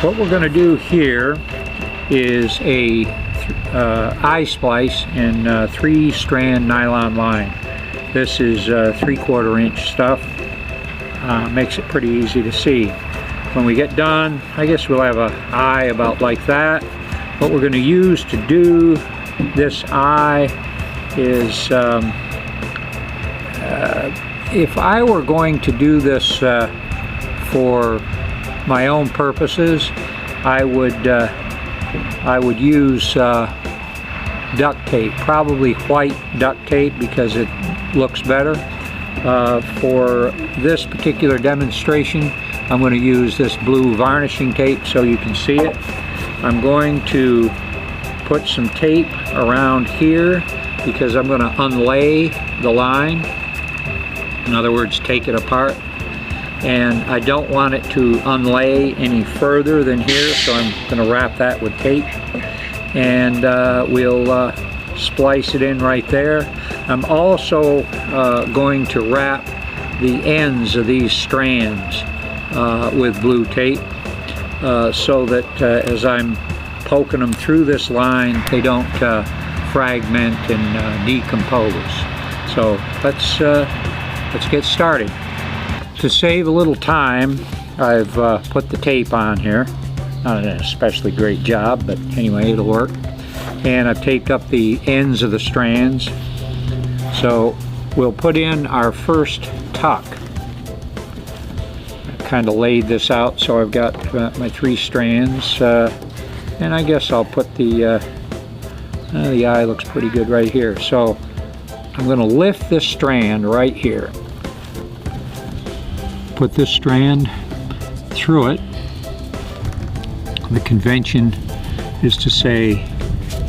What we're going to do here is a eye splice in 3-strand nylon line. This is 3/4 inch stuff. Makes it pretty easy to see. When we get done, I guess we'll have an eye about like that. What we're going to use to do this eye is, if I were going to do this for my own purposes, I would use duct tape, probably white duct tape because it looks better. For this particular demonstration, I'm going to use this blue varnishing tape so you can see it. I'm going to put some tape around here because I'm going to unlay the line. In other words, take it apart. And I don't want it to unlay any further than here, so I'm going to wrap that with tape. And we'll splice it in right there. I'm also going to wrap the ends of these strands with blue tape so that as I'm poking them through this line, they don't fragment and decompose. So let's get started. To save a little time, I've put the tape on here. Not an especially great job, but anyway, it'll work. And I've taped up the ends of the strands. So we'll put in our first tuck. I kind of laid this out so I've got my 3 strands. And I guess I'll put the eye looks pretty good right here. So I'm going to lift this strand right here. Put this strand through it. The convention is to say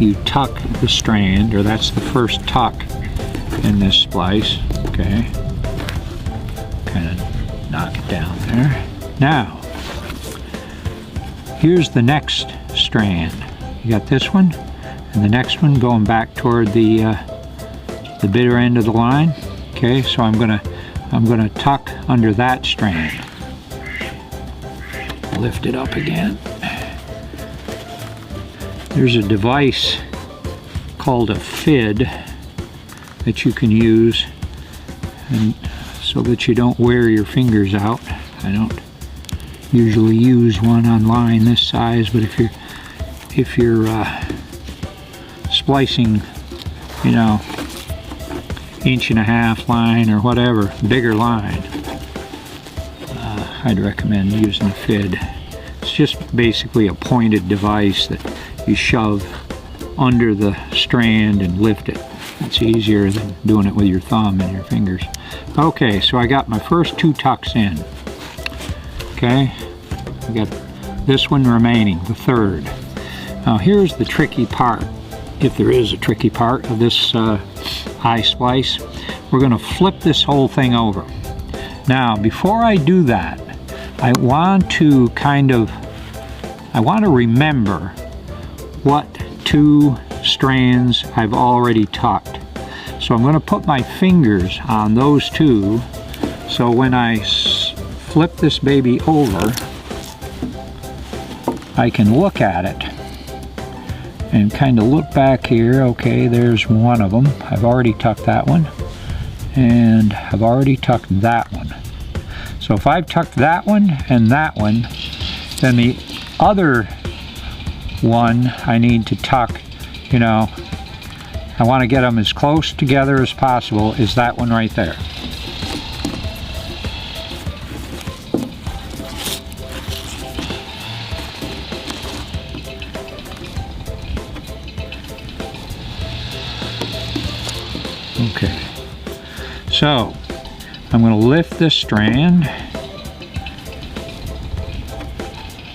you tuck the strand, or that's the first tuck in this splice. Okay, kind of knock it down there. Now here's the next strand. You got this one and the next one going back toward the bitter end of the line. Okay, so I'm gonna tuck under that strand. Lift it up again. There's a device called a FID that you can use, and so that you don't wear your fingers out. I don't usually use one online this size, but if you're splicing, you know, 1.5-inch line or whatever, bigger line, I'd recommend using the FID. It's just basically a pointed device that you shove under the strand and lift it. It's easier than doing it with your thumb and your fingers. Okay, so I got my first 2 tucks in. Okay, I got this one remaining, the third. Now here's the tricky part, if there is a tricky part of this eye splice. We're going to flip this whole thing over. Now before I do that, I want to remember what 2 strands I've already tucked. So I'm going to put my fingers on those 2, so when I flip this baby over, I can look at it and kind of look back here. Okay, there's one of them. I've already tucked that one, and I've already tucked that one. So if I've tucked that one and that one, then the other one I need to tuck, you know, I want to get them as close together as possible, is that one right there. Okay, so I'm going to lift this strand,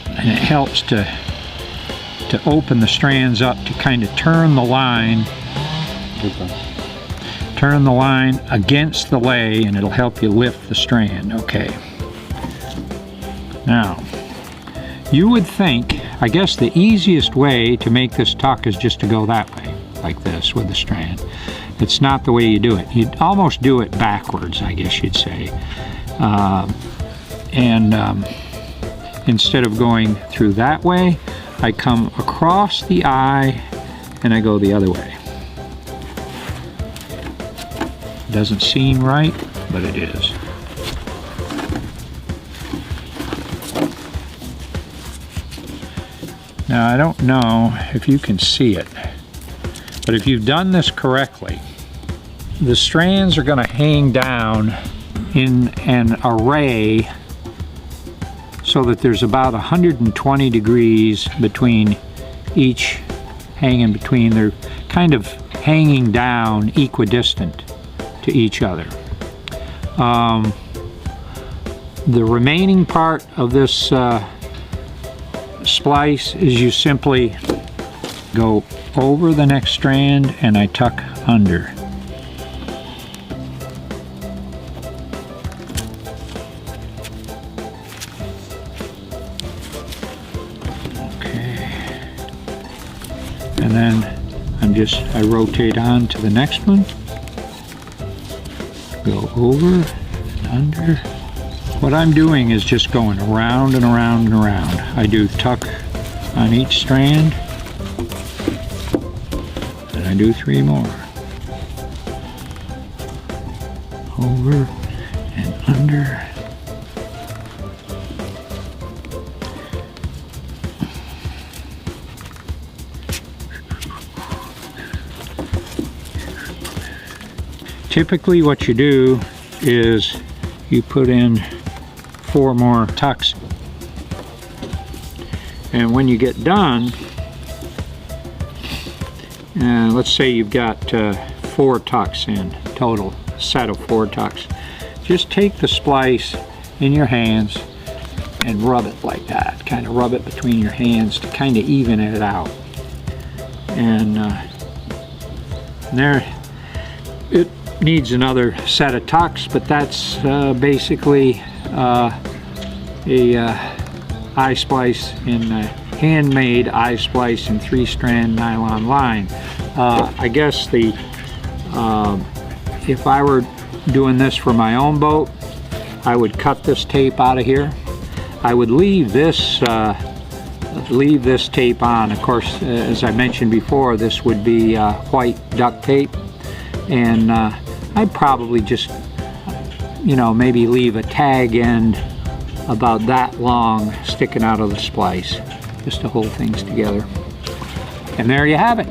and it helps to open the strands up to kind of turn the line against the lay, and it'll help you lift the strand. Okay, now you would think, I guess the easiest way to make this tuck is just to go that way, like this, with the strand. It's not the way you do it. You'd almost do it backwards, I guess you'd say. instead of going through that way, I come across the eye and I go the other way. Doesn't seem right, but it is. Now I don't know if you can see it, but if you've done this correctly, the strands are going to hang down in an array so that there's about 120 degrees between each hanging between. They're kind of hanging down equidistant to each other. The remaining part of this splice is you simply go over the next strand and I tuck under. And then I rotate on to the next one, go over and under. What I'm doing is just going around and around and around. I do tuck on each strand, and I do 3 more. Over and under. Typically what you do is you put in 4 more tucks, and when you get done, let's say you've got 4 tucks in total, set of 4 tucks, just take the splice in your hands and rub it like that, kind of rub it between your hands to kind of even it out, and there it needs another set of tucks, but that's basically a eye splice in handmade eye splice in 3-strand nylon line. I guess if I were doing this for my own boat, I would cut this tape out of here. I would leave this tape on. Of course, as I mentioned before, this would be white duct tape, and I'd probably just, maybe leave a tag end about that long sticking out of the splice, just to hold things together. And there you have it.